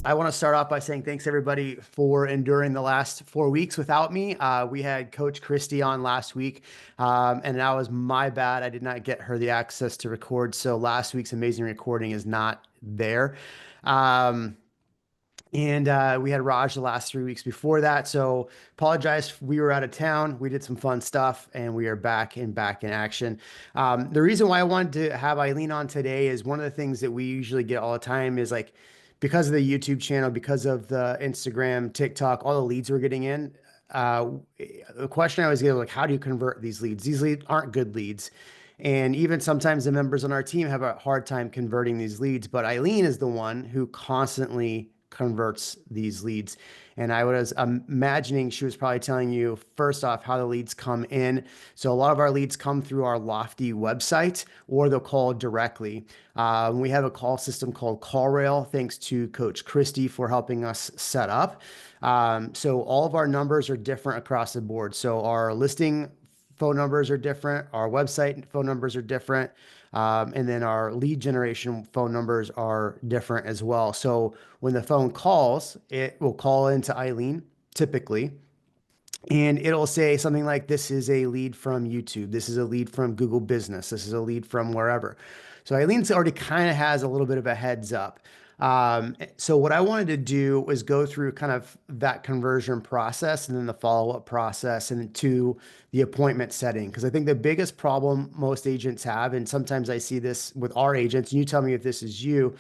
I want to start off by saying thanks everybody for enduring the last 4 weeks without me. We had Coach Christy on last week, and that was my bad. I did not get her the access to record, so last week's amazing recording is not there. Um, and we had Raj the last 3 weeks before that. So apologize. We were out of town. We did some fun stuff and we are back in action. The reason why I wanted to have Eileen on today is one of the things that we usually get all the time is like because of the YouTube channel, because of the Instagram, TikTok, all the leads we're getting in. Uh, the question I always get is like, how do you convert these leads? These leads aren't good leads. And even sometimes the members on our team have a hard time converting these leads, but Eileen is the one who constantly converts these leads. And I was imagining she was probably telling you first off how the leads come in. So a lot of our leads come through our Lofty website or they'll call directly. We have a call system called CallRail, thanks to Coach Christy for helping us set up. So all of our numbers are different across the board. So our listing phone numbers are different. Our website phone numbers are different. And then our lead generation phone numbers are different as well. So when the phone calls, it will call into Eileen typically, and it'll say something like, this is a lead from YouTube. This is a lead from Google Business. This is a lead from wherever. So Eileen's already kind of has a little bit of a heads up. So what I wanted to do was go through kind of that conversion process and then the follow-up process and to the appointment setting. Because I think the biggest problem most agents have, and sometimes I see this with our agents, and you tell me if this is you,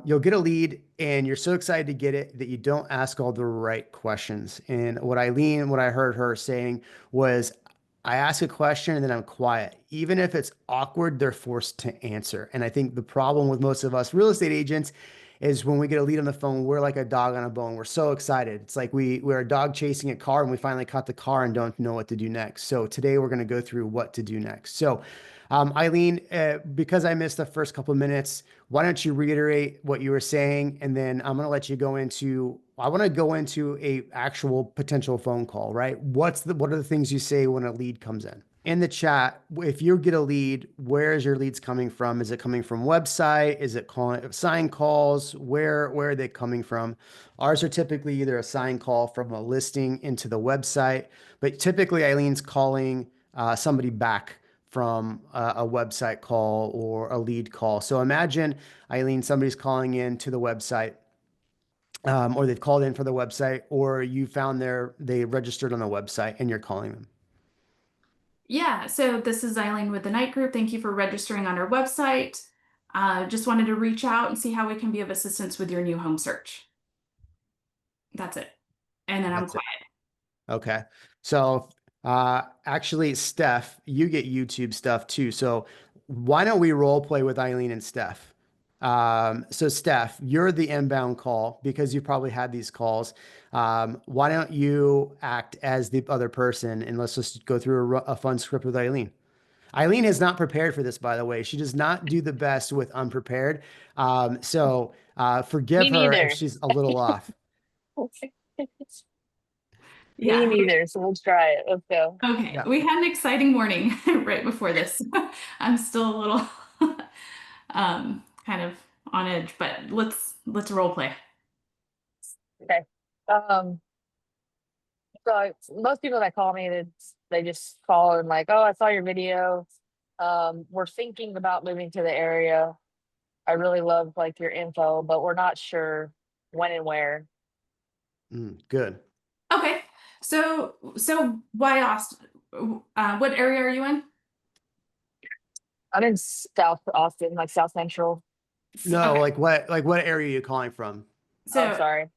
you'll get a lead and you're so excited to get it that you don't ask all the right questions. And what I heard her saying was, I ask a question and then I'm quiet. Even if it's awkward, they're forced to answer. And I think the problem with most of us real estate agents is when we get a lead on the phone, we're like a dog on a bone. We're so excited. It's like we're a dog chasing a car and we finally caught the car and don't know what to do next. So today we're going to go through what to do next. So Eileen, because I missed the first couple of minutes, why don't you reiterate what you were saying, and then I'm going to let you go into. I want to go into a actual potential phone call, right? What are the things you say when a lead comes in the chat? If you get a lead, where is your leads coming from? Is it coming from website? Is it calling sign calls? Where are they coming from? Ours are typically either a sign call from a listing into the website, but typically Eileen's calling somebody back from a website call or a lead call. So imagine, Eileen, somebody's calling in to the website, or they've called in for the website, or you found they registered on the website and you're calling them. Yeah, so this is Eileen with the Night Group. Thank you for registering on our website. Just wanted to reach out and see how we can be of assistance with your new home search. That's it. And then I'm That's it. quiet. Okay. So actually, Steph, you get YouTube stuff too. So why don't we role play with Eileen and Steph? So Steph, you're the inbound call because you probably had these calls. Why don't you act as the other person and let's just go through a fun script with Eileen. Eileen is not prepared for this, by the way. She does not do the best with unprepared. So forgive Me her if neither. she's a little off. Me Yeah. neither. So let's try it. Let's go. Okay. Yeah. We had an exciting morning right before this. I'm still a little kind of on edge, but let's role play. Okay. Um, most people that call me, they just call and like, oh, I saw your video. We're thinking about moving to the area. I really love like your info, but we're not sure when and where. Good. Okay. So why Austin? What area are you in? I'm in South Austin, like South Central. No, Okay. like what area are you calling from? Oh, I'm So sorry.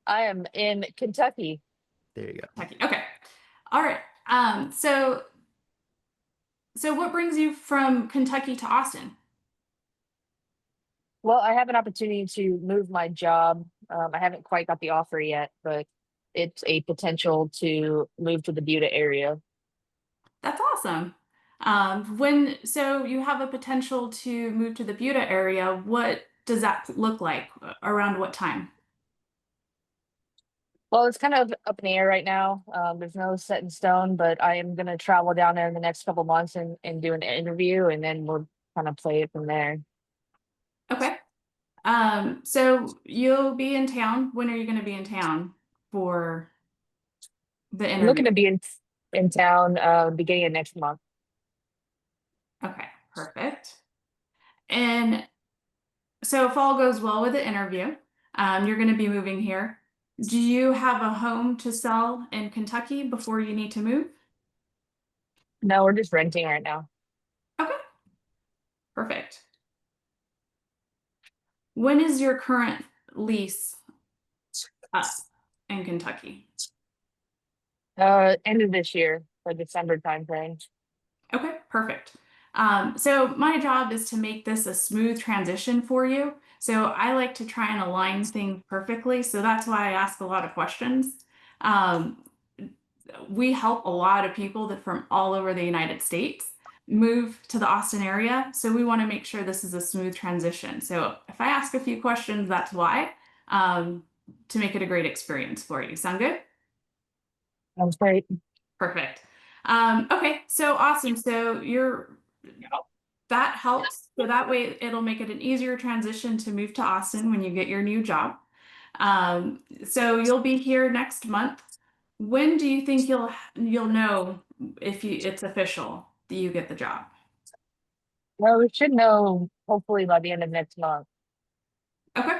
I am in Kentucky. There you go. Kentucky. Okay. All right. So what brings you from Kentucky to Austin? Well, I have an opportunity to move my job. I haven't quite got the offer yet, but it's a potential to move to the Buda area. That's awesome. So you have a potential to move to the Buda area. What does that look like? Around what time? Well, it's kind of up in the air right now. There's no set in stone, but I am going to travel down there in the next couple months and do an interview, and then we'll kind of play it from there. Okay. So you'll be in town. When are you going to be in town for the I'm looking interview? to be in town beginning of next month. Okay, perfect. And so if all goes well with the interview, you're going to be moving here. Do you have a home to sell in Kentucky before you need to move? No, we're just renting right now. Okay, perfect. When is your current lease up in Kentucky? End of this year, for December timeframe. Okay, perfect. So my job is to make this a smooth transition for you. So I like to try and align things perfectly. So that's why I ask a lot of questions. Um, we help a lot of people that from all over the United States move to the Austin area. So we want to make sure this is a smooth transition. So if I ask a few questions, that's why, to make it a great experience for you. Sound good? Sounds great. Perfect. Okay, so awesome. So that helps. So that way it'll make it an easier transition to move to Austin when you get your new job. So you'll be here next month. When do you think you'll know if it's official that you get the job? Well, we should know hopefully by the end of next month. Okay,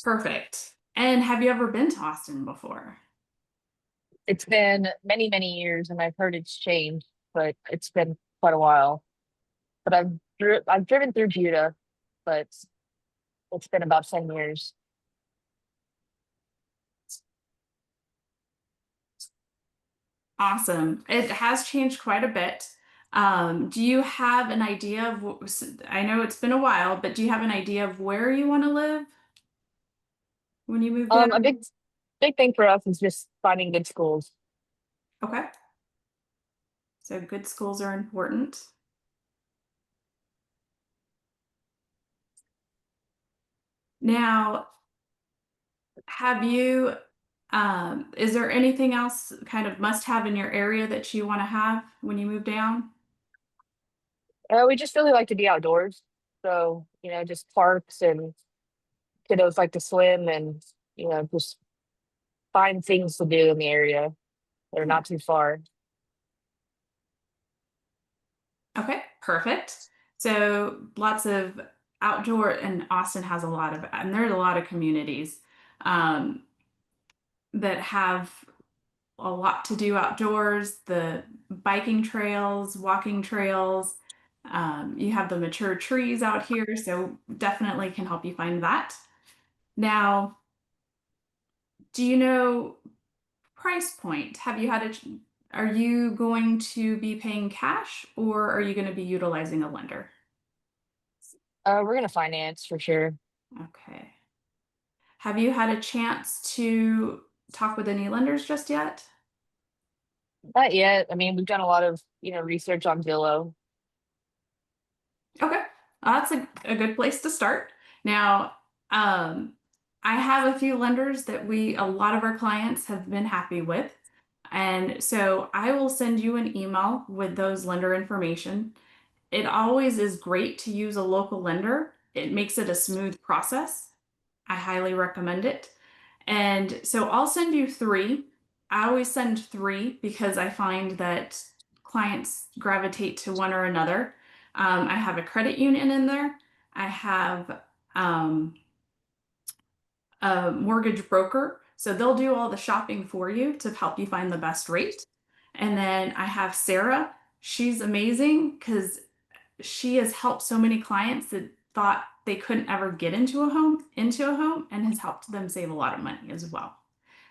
perfect. And have you ever been to Austin before? It's been many, many years, and I've heard it's changed, but it's been quite a while. But I've driven through Buda, but it's been about 10 years. Awesome. It has changed quite a bit. Do you have an idea of, I know it's been a while, but do you have an idea of where you want to live when you moved in? A big thing for us is just finding good schools. Okay. So good schools are important. Now, have you, is there anything else kind of must have in your area that you want to have when you move down? We just really like to be outdoors, so just parks, and kiddos like to swim, and just find things to do in the area that are not too far. Okay, perfect. So lots of outdoor, and Austin has a lot of, and there's a lot of communities um, that have a lot to do outdoors, the biking trails, walking trails. You have the mature trees out here, so definitely can help you find that. Now, do you know price point? Have you had are you going to be paying cash or are you going to be utilizing a lender? We're gonna finance for sure. Okay. Have you had a chance to talk with any lenders just yet? Not yet. I mean, we've done a lot of research on Zillow. Okay, that's a good place to start. Now, um, I have a few lenders that a lot of our clients have been happy with. And so I will send you an email with those lender information. It always is great to use a local lender. It makes it a smooth process. I highly recommend it. And so I'll send you three. I always send three because I find that clients gravitate to one or another. I have a credit union in there. I have um, a mortgage broker. So they'll do all the shopping for you to help you find the best rate. And then I have Sarah. She's amazing because she has helped so many clients that thought they couldn't ever get into a home and has helped them save a lot of money as well.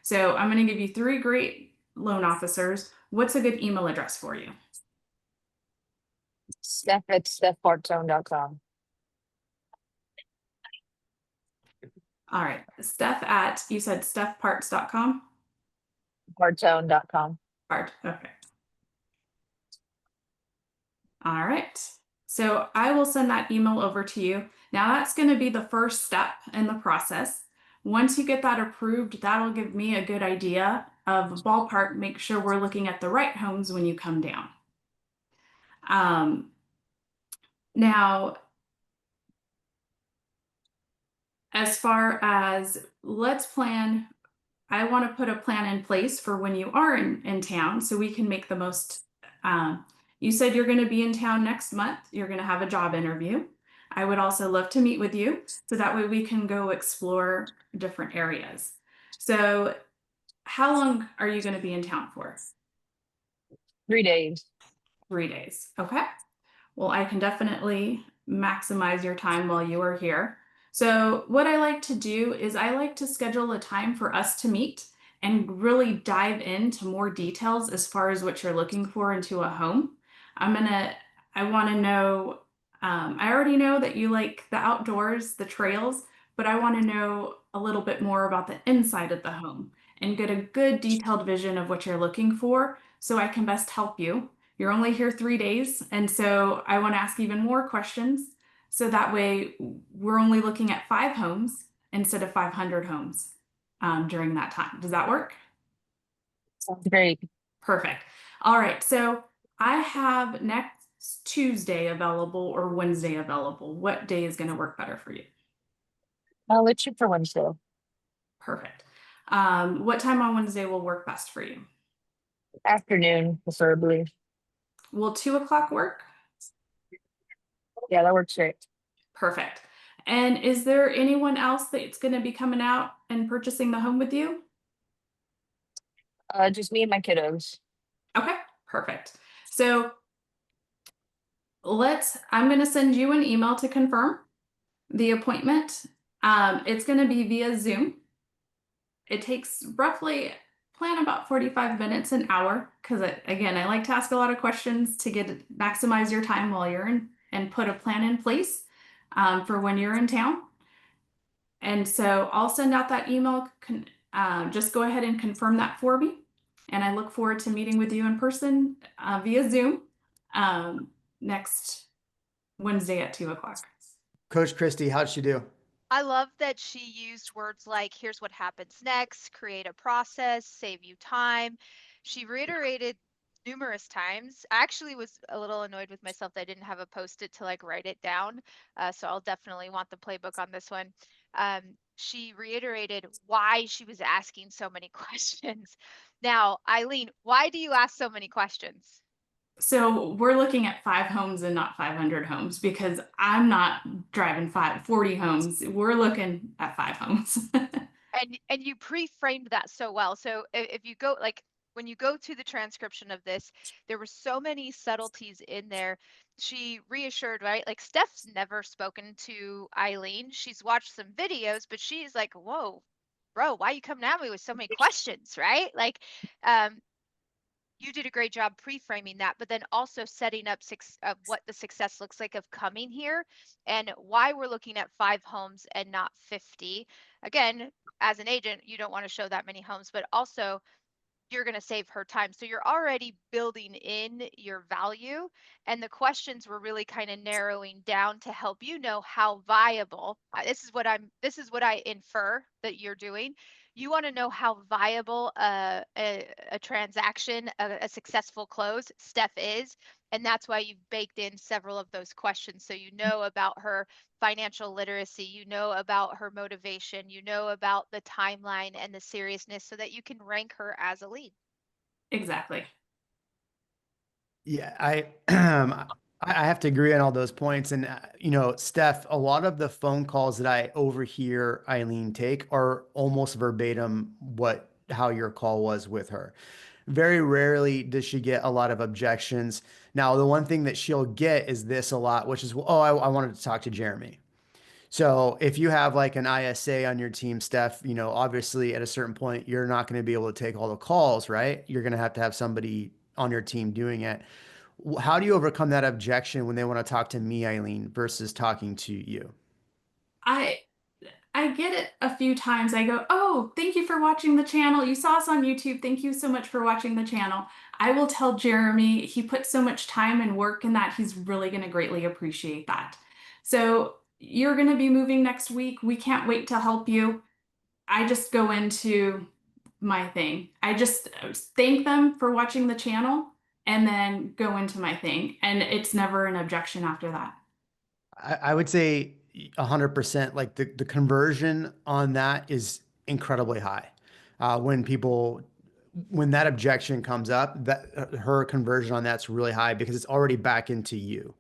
So I'm going to give you three great loan officers. What's a good email address for you? Steph at stephpartzone.com. All right. You said stephparts.com? Partzone.com. Part. Okay. All right. So I will send that email over to you. Now that's going to be the first step in the process. Once you get that approved, that'll give me a good idea of ballpark, make sure we're looking at the right homes when you come down. Now, As far as let's plan, I want to put a plan in place for when you are in town so we can make the most. You said you're going to be in town next month. You're going to have a job interview. I would also love to meet with you so that way we can go explore different areas. So, how long are you going to be in town for? 3 days. 3 days. Okay. Well, I can definitely maximize your time while you are here. So, what I like to do is I like to schedule a time for us to meet and really dive into more details as far as what you're looking for into a home. I want to know, I already know that you like the outdoors, the trails, but I want to know a little bit more about the inside of the home and get a good detailed vision of what you're looking for so I can best help you. You're only here 3 days, and so I want to ask even more questions so that way we're only looking at 5 homes instead of 500 homes during that time. Does that work? Sounds great. Perfect. All right, so I have next Tuesday available or Wednesday available. What day is going to work better for you? I'll let you for Wednesday. Perfect. What time on Wednesday will work best for you? Afternoon, preferably. Will 2 o'clock work? Yeah, that works great. Perfect. And is there anyone else that's going to be coming out and purchasing the home with you? Just me and my kiddos. Okay, perfect. So I'm going to send you an email to confirm the appointment. It's going to be via Zoom. It takes roughly plan about 45 minutes, an hour, because again, I like to ask a lot of questions to maximize your time while you're in and put a plan in place for when you're in town. And so I'll send out that email. Just go ahead and confirm that for me. And I look forward to meeting with you in person via Zoom next Wednesday at 2 o'clock. Coach Christy, how'd she do? I love that she used words like, here's what happens next, create a process, save you time. She reiterated numerous times. I actually was a little annoyed with myself that I didn't have a post-it to like write it down. So I'll definitely want the playbook on this one. She reiterated why she was asking so many questions. Now, Eileen, why do you ask so many questions? So we're looking at 5 homes and not 500 homes because I'm not driving 40 homes. We're looking at 5 homes. And you pre-framed that so well. So if you go like when you go to the transcription of this, there were so many subtleties in there. She reassured, right? Like Steph's never spoken to Eileen. She's watched some videos, but she's like, whoa, bro, why are you coming at me with so many questions, right? Like you did a great job pre-framing that, but then also setting up what the success looks like of coming here and why we're looking at 5 homes and not 50. Again, as an agent, you don't want to show that many homes, but also you're going to save her time. So you're already building in your value. And the questions were really kind of narrowing down to help you know how viable. This is what I infer that you're doing. You want to know how viable a transaction, a successful close, Steph is. And that's why you've baked in several of those questions. So you know about her financial literacy, you know about her motivation, you know about the timeline and the seriousness so that you can rank her as a lead. Exactly. Yeah, I have to agree on all those points. And Steph, a lot of the phone calls that I overhear Eileen take are almost verbatim how your call was with her. Very rarely does she get a lot of objections. Now, the one thing that she'll get is this a lot, which is, oh, I wanted to talk to Jeremy. So if you have like an ISA on your team, Steph, obviously at a certain point, you're not going to be able to take all the calls, right? You're going to have somebody on your team doing it. How do you overcome that objection when they want to talk to me, Eileen, versus talking to you? I get it a few times. I go, oh, thank you for watching the channel. You saw us on YouTube. Thank you so much for watching the channel. I will tell Jeremy he put so much time and work in that. He's really going to greatly appreciate that. So you're going to be moving next week. We can't wait to help you. I just go into my thing. I just thank them for watching the channel and then go into my thing. And it's never an objection after that. I would say 100%. Like the conversion on that is incredibly high. When people, when that objection comes up, that her conversion on that's really high because it's already back into you,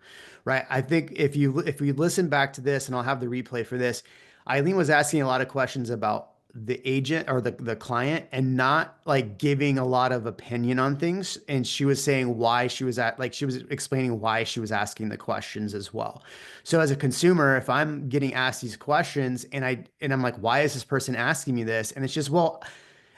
right? I think if we listen back to this, and I'll have the replay for this, Eileen was asking a lot of questions about the agent or the client and not like giving a lot of opinion on things. And she was saying why she was she was explaining why she was asking the questions as well. So as a consumer, if I'm getting asked these questions and I'm like, why is this person asking me this? And it's just, well,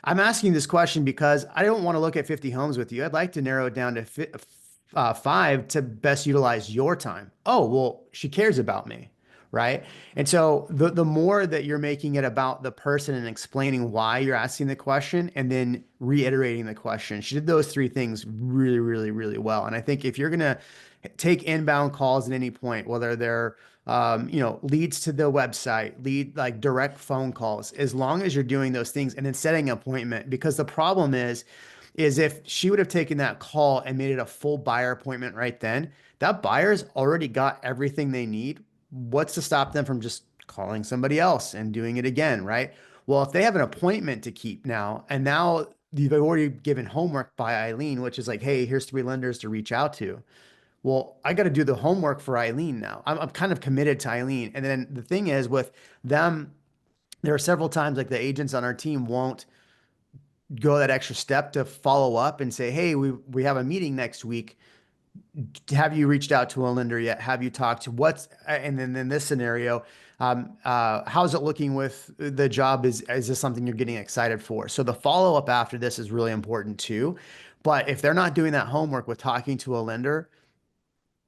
I'm asking this question because I don't want to look at 50 homes with you. I'd like to narrow it down to 5 to best utilize your time. Oh, well, she cares about me, right? And so the more that you're making it about the person and explaining why you're asking the question and then reiterating the question, she did those 3 things really, really, really well. And I think if you're going to take inbound calls at any point, whether they're leads to the website, like direct phone calls, as long as you're doing those things and then setting an appointment, because the problem is if she would have taken that call and made it a full buyer appointment right then, that buyer's already got everything they need. What's to stop them from just calling somebody else and doing it again, right? Well, if they have an appointment to keep now, and now you've already given homework by Eileen, which is like, hey, here's 3 lenders to reach out to. Well, I got to do the homework for Eileen now. I'm kind of committed to Eileen. And then the thing is with them, there are several times like the agents on our team won't go that extra step to follow up and say, hey, we have a meeting next week. Have you reached out to a lender yet? Have you talked to and then in this scenario, how's it looking with the job? Is this something you're getting excited for? So the follow-up after this is really important too. But if they're not doing that homework with talking to a lender,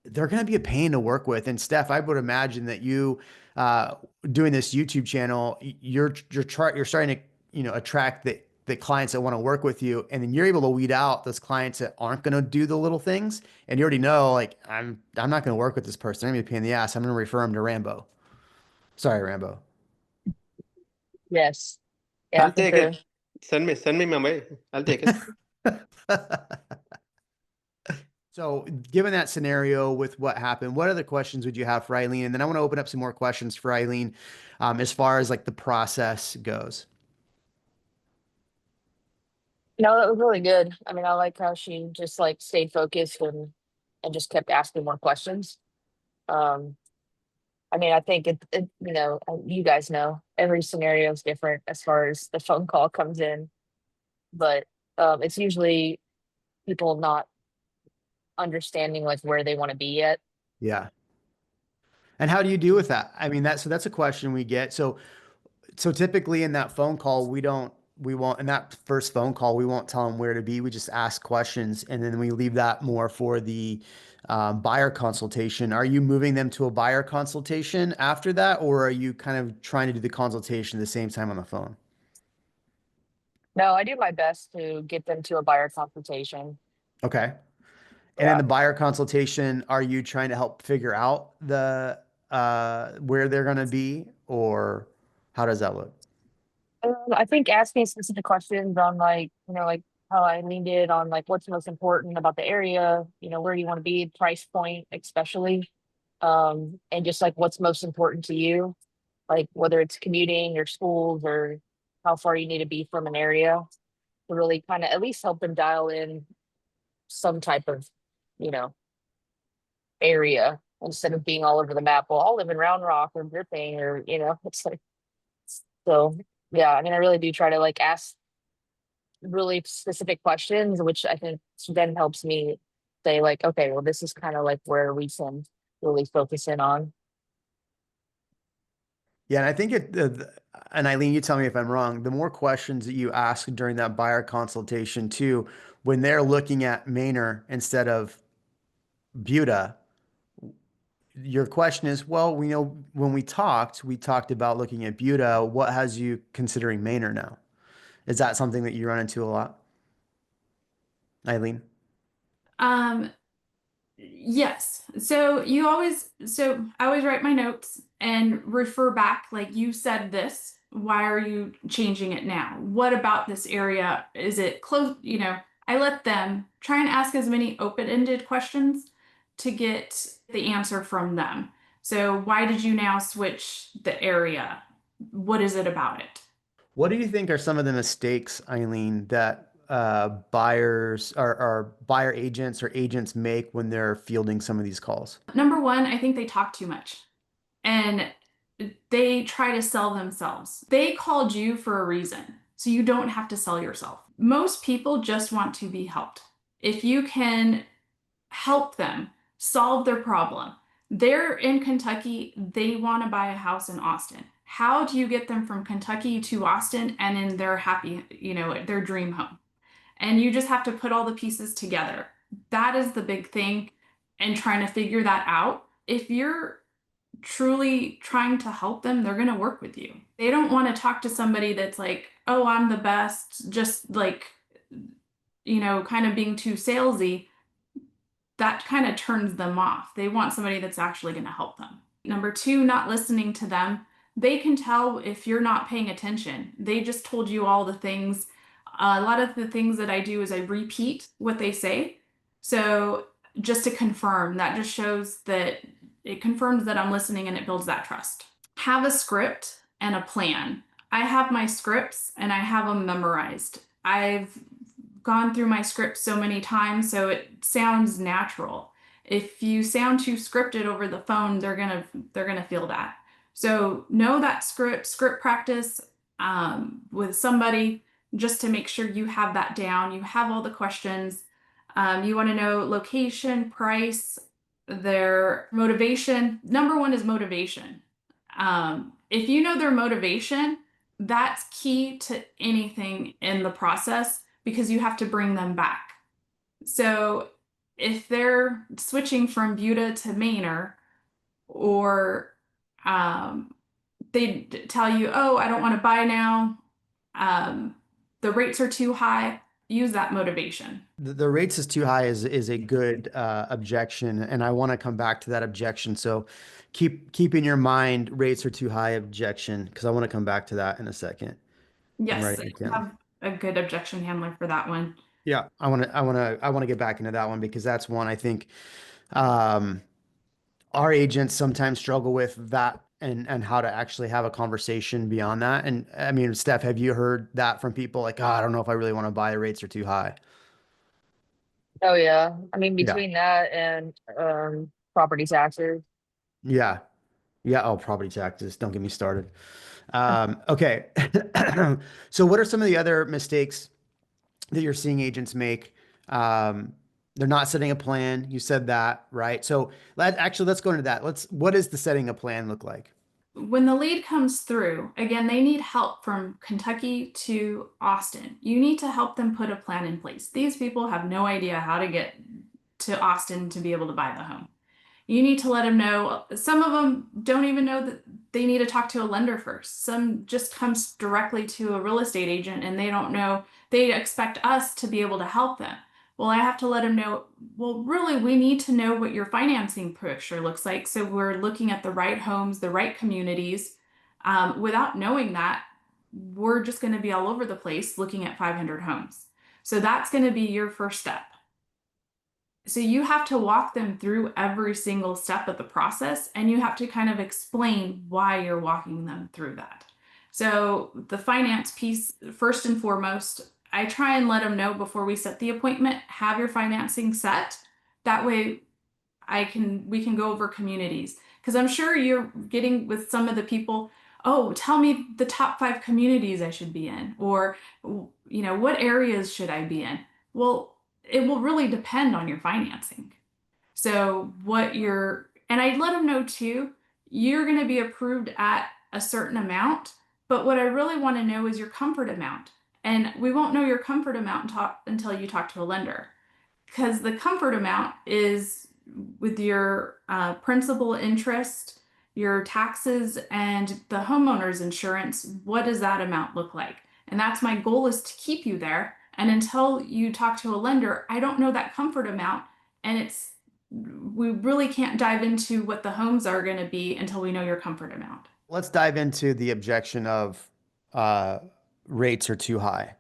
they're going to be a pain to work with. And Steph, I would imagine that you, doing this YouTube channel, you're starting to, attract the clients that want to work with you. And then you're able to weed out those clients that aren't going to do the little things. And you already know, like, I'm not going to work with this person. I'm going to be a pain in the ass. I'm going to refer them to Rambo. Sorry, Rambo. Yes. Yeah, I'll take it. Send me my way. I'll take it. So given that scenario with what happened, what other questions would you have for Eileen? And then I want to open up some more questions for Eileen, as far as like the process goes. No, that was really good. I mean, I like how she just like stayed focused and just kept asking more questions. Um, I mean, I think you guys know every scenario is different as far as the phone call comes in, but it's usually people not understanding like where they want to be yet. Yeah. And how do you deal with that? I mean, that's a question we get. So typically in that phone call, we won't, in that first phone call, we won't tell them where to be. We just ask questions and then we leave that more for the buyer consultation. Are you moving them to a buyer consultation after that? Or are you kind of trying to do the consultation at the same time on the phone? No, I do my best to get them to a buyer consultation. Okay. And in the buyer consultation, are you trying to help figure out the where they're going to be, or how does that look? I think asking specific questions on like how I leaned it on like what's most important about the area, where do you want to be, price point, especially, and just like what's most important to you, like whether it's commuting or schools or how far you need to be from an area to really kind of at least help them dial in some type of, area instead of being all over the map. Well, I'll live in Round Rock or Dripping or, it's like, so yeah, I mean, I really do try to like ask really specific questions, which I think then helps me say like, okay, well, this is kind of like where we can really focus in on. Yeah, and I think and Eileen, you tell me if I'm wrong, the more questions that you ask during that buyer consultation too, when they're looking at Manor instead of Buda, your question is, well, we know when we talked about looking at Buda. What has you considering Manor now? Is that something that you run into a lot, Eileen? Yes. So I always write my notes and refer back, like you said this, why are you changing it now? What about this area? Is it close? I let them try and ask as many open-ended questions to get the answer from them. So why did you now switch the area? What is it about it? What do you think are some of the mistakes, Eileen, that buyers or buyer agents or agents make when they're fielding some of these calls? Number one, I think they talk too much and they try to sell themselves. They called you for a reason, so you don't have to sell yourself. Most people just want to be helped. If you can help them solve their problem, they're in Kentucky, they want to buy a house in Austin. How do you get them from Kentucky to Austin and in their happy, their dream home? And you just have to put all the pieces together. That is the big thing, and trying to figure that out. If you're truly trying to help them, they're going to work with you. They don't want to talk to somebody that's like, oh, I'm the best, just like, kind of being too salesy. That kind of turns them off. They want somebody that's actually going to help them. Number two, not listening to them. They can tell if you're not paying attention. They just told you all the things. A lot of the things that I do is I repeat what they say. So just to confirm, that just shows that it confirms that I'm listening and it builds that trust. Have a script and a plan. I have my scripts and I have them memorized. I've gone through my script so many times, so it sounds natural. If you sound too scripted over the phone, they're gonna feel that. So know that script practice with somebody just to make sure you have that down. You have all the questions. You want to know location, price, their motivation. Number one is motivation. If you know their motivation, that's key to anything in the process because you have to bring them back. So if they're switching from Buda to Manor, or they tell you, oh, I don't want to buy now, the rates are too high, use that motivation. The rates is too high is a good objection, and I want to come back to that objection. So keep in your mind rates are too high objection, because I want to come back to that in a second. Yes, Right, you have a good objection handler for that one. Yeah, I want to get back into that one because that's one I think our agents sometimes struggle with that and how to actually have a conversation beyond that. And I mean, Steph, have you heard that from people like, oh, I don't know if I really want to buy, the rates are too high? Oh yeah. I mean, Yeah. between that and property taxes. Yeah. Yeah. Oh, property taxes. Don't get me started. Okay. So what are some of the other mistakes that you're seeing agents make? They're not setting a plan. You said that, right? So let's go into that. What does the setting a plan look like? When the lead comes through, again, they need help from Kentucky to Austin. You need to help them put a plan in place. These people have no idea how to get to Austin to be able to buy the home. You need to let them know. Some of them don't even know that they need to talk to a lender first. Some just comes directly to a real estate agent and they don't know. They expect us to be able to help them. Well, I have to let them know, well, really, we need to know what your financing picture looks like. So we're looking at the right homes, the right communities. Without knowing that, we're just going to be all over the place looking at 500 homes. So that's going to be your first step. So you have to walk them through every single step of the process, and you have to kind of explain why you're walking them through that. So the finance piece, first and foremost, I try and let them know before we set the appointment, have your financing set. That way we can go over communities. Because I'm sure you're getting with some of the people, oh, tell me the top 5 communities I should be in, or what areas should I be in? Well, it will really depend on your financing. So and I let them know too, you're going to be approved at a certain amount, but what I really want to know is your comfort amount. And we won't know your comfort amount until you talk to a lender, because the comfort amount is with your principal interest, your taxes, and the homeowner's insurance. What does that amount look like? And that's my goal, is to keep you there. And until you talk to a lender, I don't know that comfort amount. And we really can't dive into what the homes are going to be until we know your comfort amount. Let's dive into the objection of rates are too high.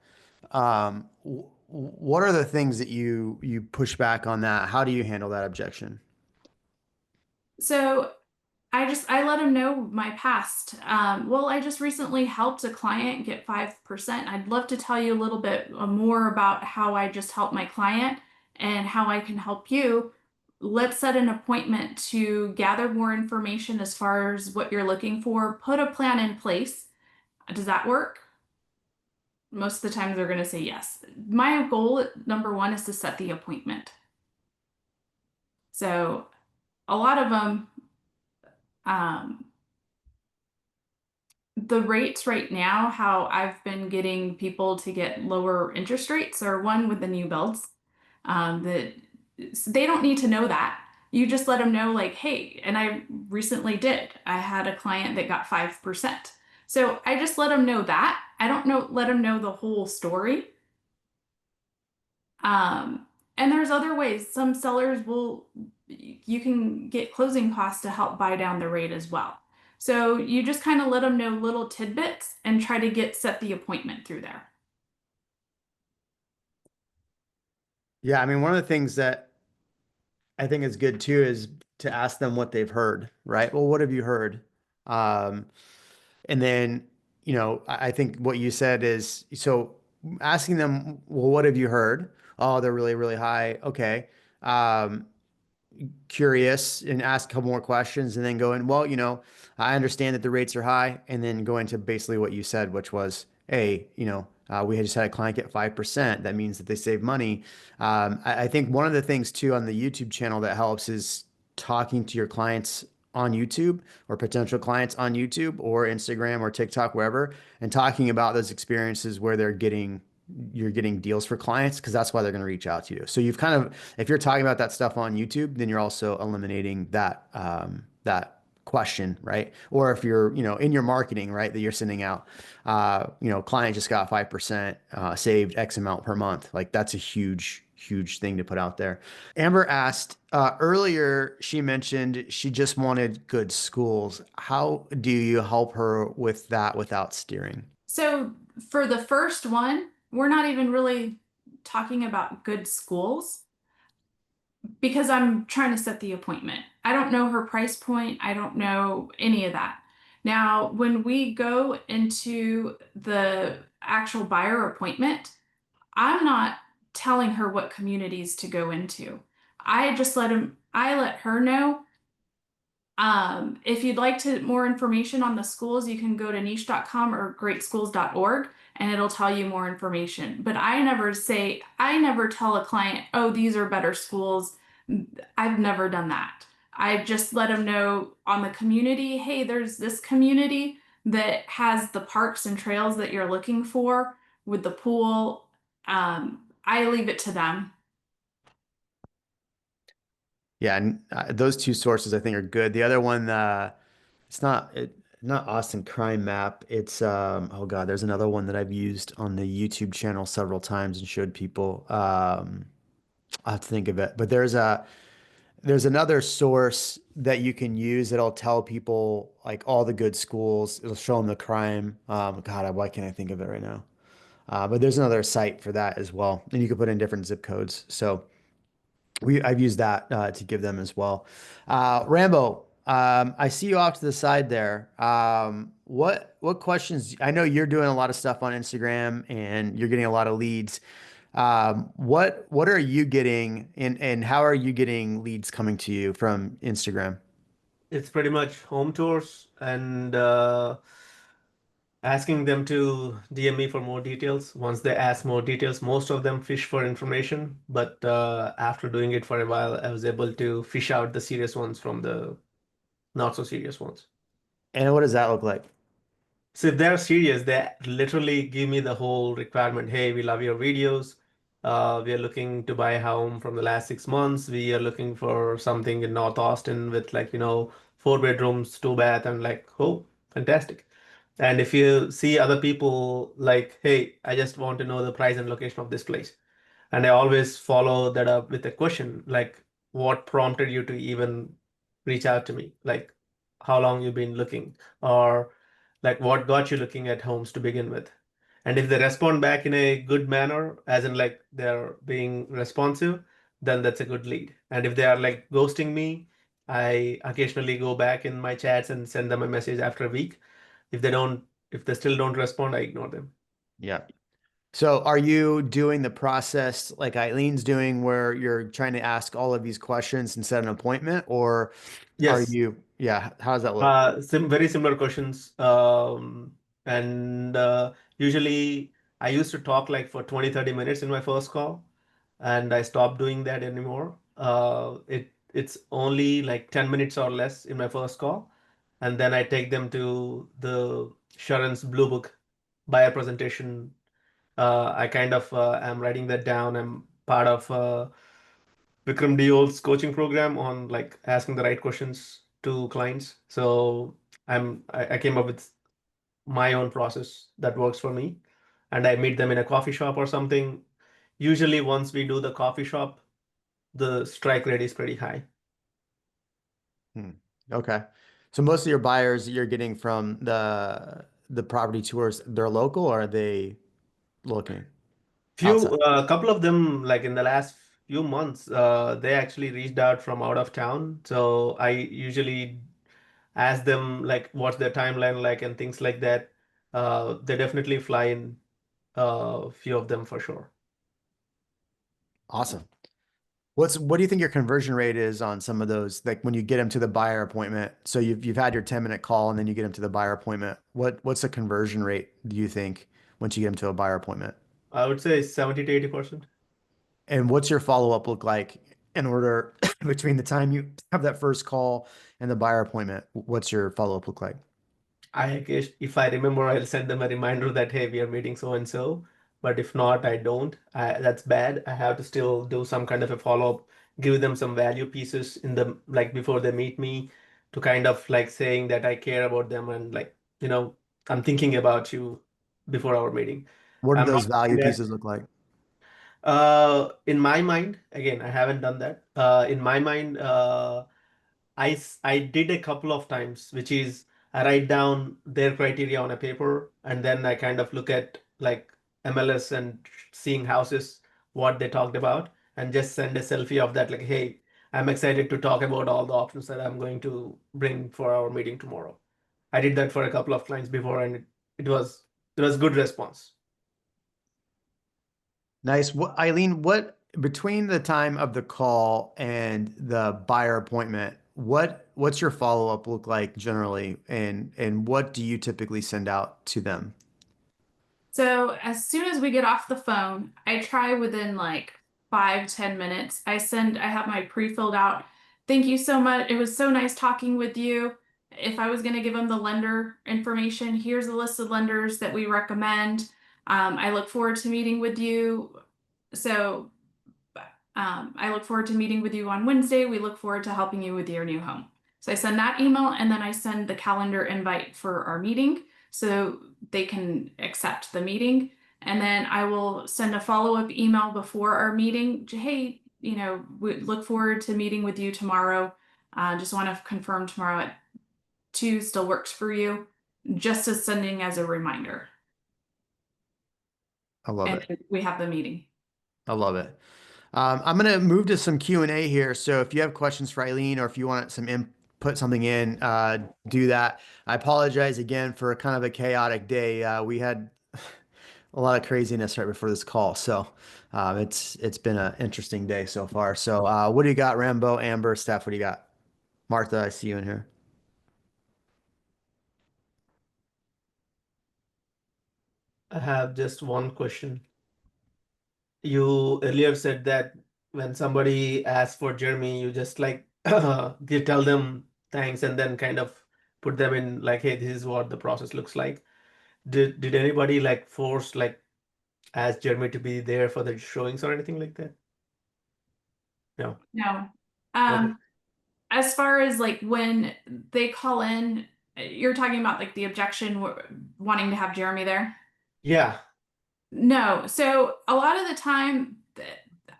What are the things that you push back on that? How do you handle that objection? So I let them know my past. Well, I just recently helped a client get 5%. I'd love to tell you a little bit more about how I just helped my client and how I can help you. Let's set an appointment to gather more information as far as what you're looking for. Put a plan in place. Does that work? Most of the time they're going to say yes. My goal, number one, is to set the appointment. So a lot of them, the rates right now, how I've been getting people to get lower interest rates are one with the new builds. That they don't need to know that. You just let them know, like, hey, and I recently did. I had a client that got 5%. So I just let them know that. I don't let them know the whole story. And there's other ways. Some sellers you can get closing costs to help buy down the rate as well. So you just kind of let them know little tidbits and try to set the appointment through there. Yeah, I mean, one of the things that I think is good too is to ask them what they've heard, right? Well, what have you heard? And then, I think what you said is, so asking them, well, what have you heard? Oh, they're really, really high. Okay. Curious, and ask a couple more questions, and then go in, well, I understand that the rates are high, and then go into basically what you said, which was, hey, we had just had a client get 5%. That means that they save money. I think one of the things too on the YouTube channel that helps is talking to your clients on YouTube, or potential clients on YouTube or Instagram or TikTok, wherever, and talking about those experiences where you're getting deals for clients, because that's why they're going to reach out to you. So you've kind of, if you're talking about that stuff on YouTube, then you're also eliminating that question, right? Or if you're, in your marketing, right, that you're sending out, client just got 5%, saved X amount per month. Like, that's a huge, huge thing to put out there. Amber asked, earlier, she mentioned she just wanted good schools. How do you help her with that without steering? So for the first one, we're not even really talking about good schools, because I'm trying to set the appointment. I don't know her price point. I don't know any of that. Now, when we go into the actual buyer appointment, I'm not telling her what communities to go into. I let her know. If you'd like more information on the schools, you can go to niche.com or greatschools.org, and it'll tell you more information. But I never tell a client, oh, these are better schools. I've never done that. I just let them know on the community, hey, there's this community that has the parks and trails that you're looking for with the pool. I leave it to them. Yeah, and those two sources I think are good. The other one, it's not Austin Crime Map. It's oh God, there's another one that I've used on the YouTube channel several times and showed people. I'll have to think of it, but there's another source that you can use that'll tell people like all the good schools. It'll show them the crime. God, why can't I think of it right now? But there's another site for that as well, and you can put in different zip codes. So I've used that to give them as well. Rambo, I see you off to the side there. What questions? I know you're doing a lot of stuff on Instagram and you're getting a lot of leads. What are you getting, and how are you getting leads coming to you from Instagram? It's pretty much home tours and asking them to DM me for more details. Once they ask more details, most of them fish for information, but after doing it for a while, I was able to fish out the serious ones from the not so serious ones. And what does that look like? So if they're serious, they literally give me the whole requirement. Hey, we love your videos. We are looking to buy a home from the last 6 months. We are looking for something in North Austin with, like, 4 bedrooms, 2 bath, and like, oh, fantastic. And if you see other people like, hey, I just want to know the price and location of this place. And I always follow that up with a question like, what prompted you to even reach out to me? Like, how long you've been looking? Or like, what got you looking at homes to begin with? And if they respond back in a good manner, as in like they're being responsive, then that's a good lead. And if they are like ghosting me, I occasionally go back in my chats and send them a message after a week. If they still don't respond, I ignore them. Yeah. So are you doing the process like Eileen's doing where you're trying to ask all of these questions and set an appointment, or are Yes. you, yeah, how does that look? Very similar questions. And usually I used to talk like for 20-30 minutes in my first call, and I stopped doing that anymore. It's only like 10 minutes or less in my first call, and then I take them to the Sharon's Blue Book buyer presentation. I kind of am writing that down. I'm part of Vikram Deol's coaching program on like asking the right questions to clients. So I came up with my own process that works for me, and I meet them in a coffee shop or something. Usually, once we do the coffee shop, the strike rate is pretty high. Okay. So most of your buyers you're getting from the property tours, they're local or are they looking outside? A couple of them, like in the last few months, they actually reached out from out of town. So I usually ask them like what's their timeline like and things like that. They definitely fly in, a few of them for sure. Awesome. What do you think your conversion rate is on some of those? Like when you get them to the buyer appointment, so you've had your 10-minute call and then you get them to the buyer appointment. What's the conversion rate, do you think, once you get them to a buyer appointment? I would say 70 to 80%. And what's your follow-up look like in order between the time you have that first call and the buyer appointment? What's your follow-up look like? If I remember, I'll send them a reminder that, hey, we are meeting so and so. But if not, I don't. That's bad. I have to still do some kind of a follow-up, give them some value pieces in the like before they meet me to kind of like saying that I care about them and like, I'm thinking about you before our meeting. What do I'm not those value doing that. pieces look like? In my mind, again, I haven't done that. In my mind, I did a couple of times, which is I write down their criteria on a paper and then I kind of look at like MLS and seeing houses, what they talked about, and just send a selfie of that, like, hey, I'm excited to talk about all the options that I'm going to bring for our meeting tomorrow. I did that for a couple of clients before, and it was good response. Nice. Eileen, what between the time of the call and the buyer appointment, what's your follow-up look like generally, and what do you typically send out to them? So as soon as we get off the phone, I try within like 5-10 minutes. I have my pre-filled out. Thank you so much. It was so nice talking with you. If I was going to give them the lender information, here's a list of lenders that we recommend. I look forward to meeting with you. So I look forward to meeting with you on Wednesday. We look forward to helping you with your new home. So I send that email and then I send the calendar invite for our meeting so they can accept the meeting. And then I will send a follow-up email before our meeting. Hey, we look forward to meeting with you tomorrow. Just want to confirm tomorrow at 2 still works for you. Just as sending as a reminder. I love And it. we have the meeting. I love it. I'm going to move to some Q&A here. So if you have questions for Eileen or if you want some input something in, do that. I apologize again for kind of a chaotic day. We had a lot of craziness right before this call. So it's been an interesting day so far. So what do you got, Rambo, Amber, Steph? What do you got? Martha, I see you in here. I have just one question. You earlier said that when somebody asks for Jeremy, you just like you tell them thanks and then kind of put them in like, hey, this is what the process looks like. Did anybody like force like ask Jeremy to be there for the showings or anything like that? No. No. Okay. As far as like when they call in, you're talking about like the objection wanting to have Jeremy there? Yeah. No. So a lot of the time,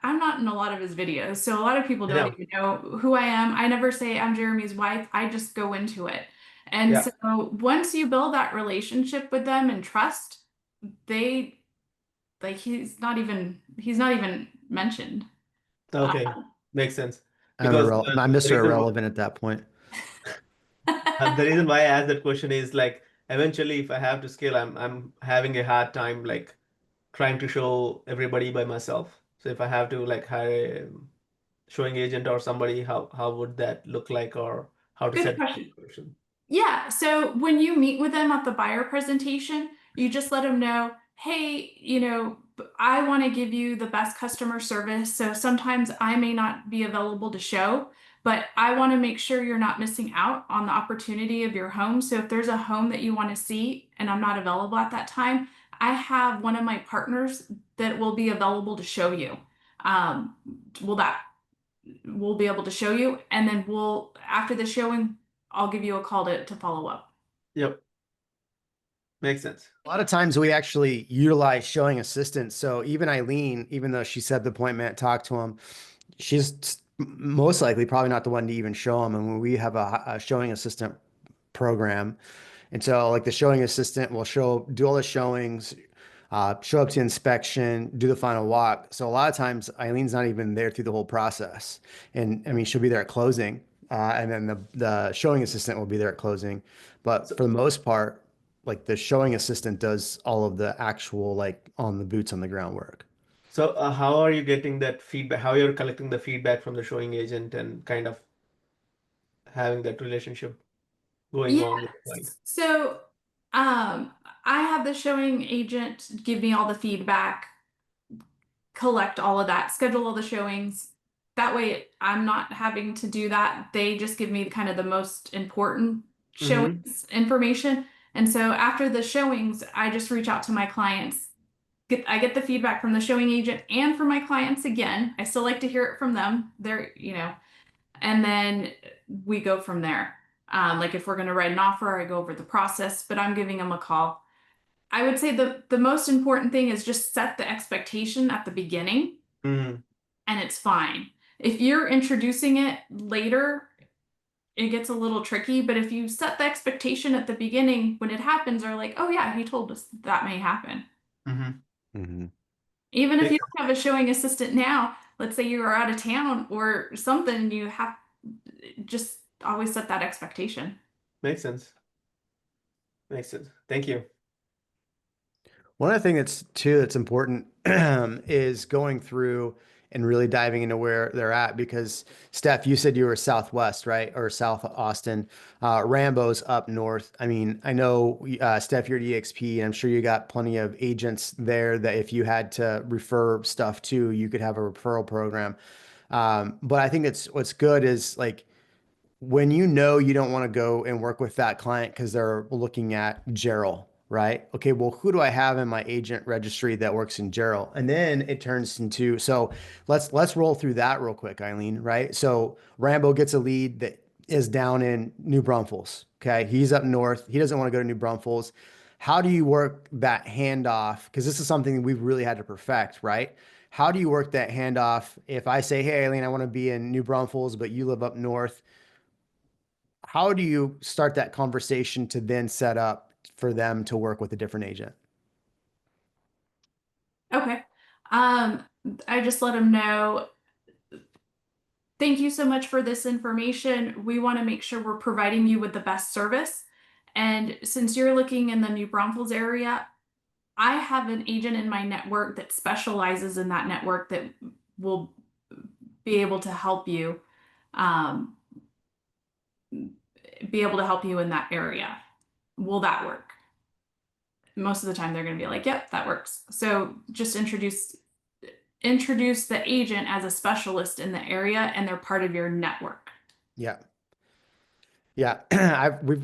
I'm not in a lot of his videos. So a lot of people I don't know. even know who I am. I never say I'm Jeremy's wife. I just go into it. And Yeah. so once you build that relationship with them and trust, they like he's not even mentioned. Okay. Makes sense. Because I'm the Mr. reason Irrelevant at that point. the reason why I asked that question is like eventually if I have to scale, I'm having a hard time like trying to show everybody by myself. So if I have to like hire a showing agent or somebody, how would that look like, or how to Good set question. the question? Yeah, so when you meet with them at the buyer presentation, you just let them know, hey, I want to give you the best customer service. So sometimes I may not be available to show, but I want to make sure you're not missing out on the opportunity of your home. So if there's a home that you want to see and I'm not available at that time, I have one of my partners that will be available to show you. Um, will that we'll be able to show you, and then after the showing, I'll give you a call to follow up. Yep. Makes sense. A lot of times we actually utilize showing assistants. So even Eileen, even though she set the appointment, talked to him, she's most likely probably not the one to even show him. And when we have a showing assistant program, and so like the showing assistant will do all the showings, show up to inspection, do the final walk. So a lot of times Eileen's not even there through the whole process. And I mean, she'll be there at closing, and then the showing assistant will be there at closing. But for the most part, like the showing assistant does all of the actual like on the boots on the ground work. So how are you getting that feedback? How you're collecting the feedback from the showing agent and kind of having that relationship going Yeah. on with the client? So I have the showing agent give me all the feedback, collect all of that, schedule all the showings. That way I'm not having to do that. They just give me kind of the most important showings information. And so after the showings, I just reach out to my clients. I get the feedback from the showing agent and from my clients again. I still like to hear it from them. And then we go from there. Like if we're going to write an offer, I go over the process, but I'm giving them a call. I would say the most important thing is just set the expectation at the beginning, Mm. and it's fine. If you're introducing it later, it gets a little tricky, but if you set the expectation at the beginning, when it happens, are like, oh yeah, he told us that may happen. Even if you don't have a showing assistant now, let's say you are out of town or something, you have just always set that expectation. Makes sense. Makes sense. Thank you. One other thing that's important is going through and really diving into where they're at, because Steph, you said you were Southwest, right? Or South Austin. Rambo's up north. I mean, I know, Steph, you're at EXP, and I'm sure you got plenty of agents there that if you had to refer stuff to, you could have a referral program. But I think what's good is like, when you don't want to go and work with that client because they're looking at Gerald, right? Okay, well, who do I have in my agent registry that works in Gerald? And then it turns into, so let's roll through that real quick, Eileen, right? So Rambo gets a lead that is down in New Braunfels. Okay, he's up north. He doesn't want to go to New Braunfels. How do you work that handoff? Because this is something we've really had to perfect, right? How do you work that handoff if I say, hey, Eileen, I want to be in New Braunfels, but you live up north? How do you start that conversation to then set up for them to work with a different agent? Okay. I just let them know, thank you so much for this information. We want to make sure we're providing you with the best service. And since you're looking in the New Braunfels area, I have an agent in my network that specializes in that network that will be able to help you, in that area. Will that work? Most of the time they're going to be like, yep, that works. So just introduce the agent as a specialist in the area, and they're part of your network. Yeah. Yeah.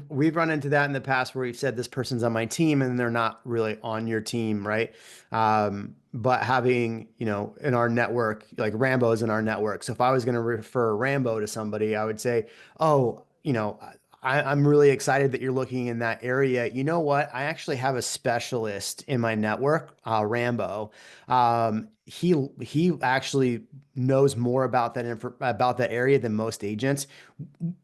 We've run into that in the past where we've said this person's on my team and they're not really on your team. Right. But having, in our network, like Rambo is in our network. So if I was going to refer Rambo to somebody, I would say, oh, I'm really excited that you're looking in that area. You know what? I actually have a specialist in my network, Rambo. He actually knows more about that area than most agents.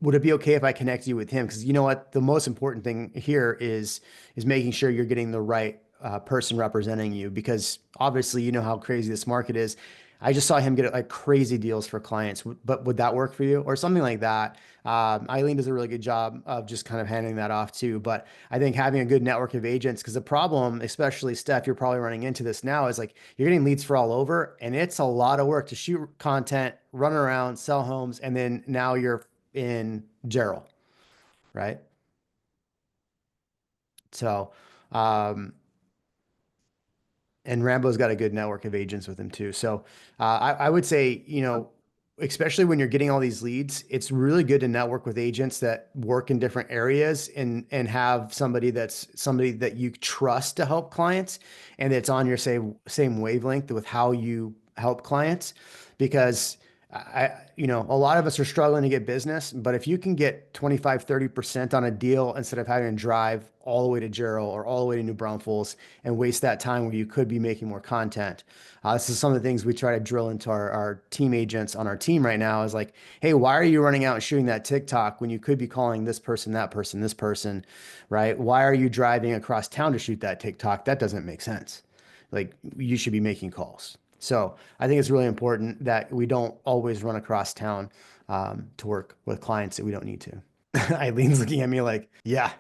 Would it be okay if I connect you with him? Because you know what? The most important thing here is making sure you're getting the right person representing you, because obviously you know how crazy this market is. I just saw him get like crazy deals for clients. But would that work for you or something like that? Eileen does a really good job of just kind of handing that off too. But I think having a good network of agents, because the problem, especially Steph, you're probably running into this now, is like you're getting leads for all over, and it's a lot of work to shoot content, run around, sell homes, and then now you're in Gerald, right? So, um, and Rambo's got a good network of agents with him too. So I would say, you know, especially when you're getting all these leads, it's really good to network with agents that work in different areas and have somebody that you trust to help clients and it's on your same wavelength with how you help clients. Because you know, a lot of us are struggling to get business, but if you can get 25, 30% on a deal instead of having to drive all the way to Gerald or all the way to New Braunfels and waste that time where you could be making more content. This is some of the things we try to drill into our team agents on our team right now is like, hey, why are you running out and shooting that TikTok when you could be calling this person, that person, this person, right? Why are you driving across town to shoot that TikTok? That doesn't make sense. Like you should be making calls. So I think it's really important that we don't always run across town to work with clients that we don't need to. Eileen's looking at me like, yeah.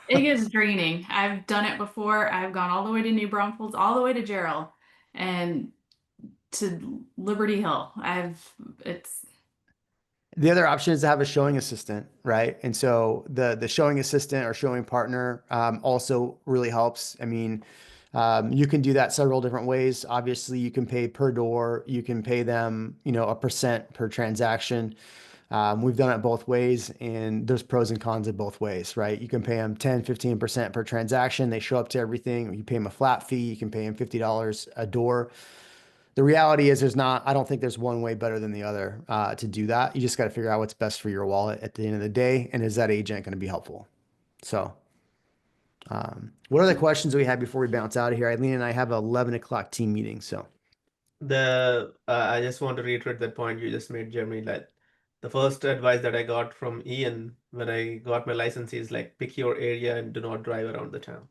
It gets draining. I've done it before. I've gone all the way to New Braunfels, all the way to Gerald, and to Liberty Hill. It's The other option is to have a showing assistant, right? And so the showing assistant or showing partner also really helps. I mean, you can do that several different ways. Obviously, you can pay per door. You can pay them, you know, a percent per transaction. We've done it both ways, and there's pros and cons of both ways, right? You can pay them 10, 15% per transaction. They show up to everything. You pay them a flat fee. You can pay them $50 a door. The reality is I don't think there's one way better than the other to do that. You just got to figure out what's best for your wallet at the end of the day. And is that agent going to be helpful? So, what are the questions we had before we bounce out of here? Eileen and I have an 11 o'clock team meeting. So I just want to reiterate that point you just made, Jeremy, that the first advice that I got from Ian when I got my license is like pick your area and do not drive around the town.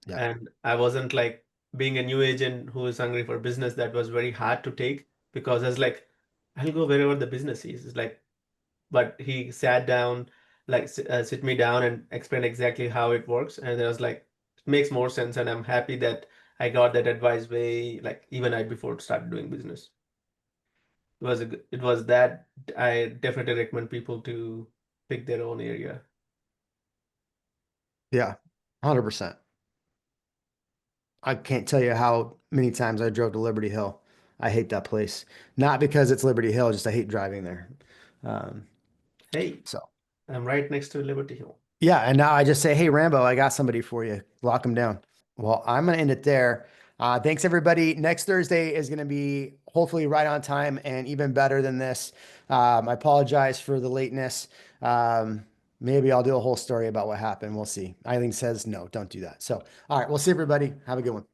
yeah, And I wasn't like being a new agent who is hungry for business, that was very hard to take because I was like, I'll go wherever the business is. It's like, but he sat down, like sit me down and explained exactly how it works. And I was like, it makes more sense. And I'm happy that I got that advice way, like even I before started doing business. It was that I definitely recommend people to pick their own area. yeah, 100%. I can't tell you how many times I drove to Liberty Hill. I hate that place. Not because it's Liberty Hill, just I hate driving there. Um, Hey, so I'm right next to Liberty Hill. yeah, and now I just say, hey, Rambo, I got somebody for you. Lock them down. Well, I'm going to end it there. Thanks, everybody. Next Thursday is going to be hopefully right on time and even better than this. I apologize for the lateness. Maybe I'll do a whole story about what happened. We'll see. Eileen says, no, don't do that. So, all right, we'll see everybody. Have a good one.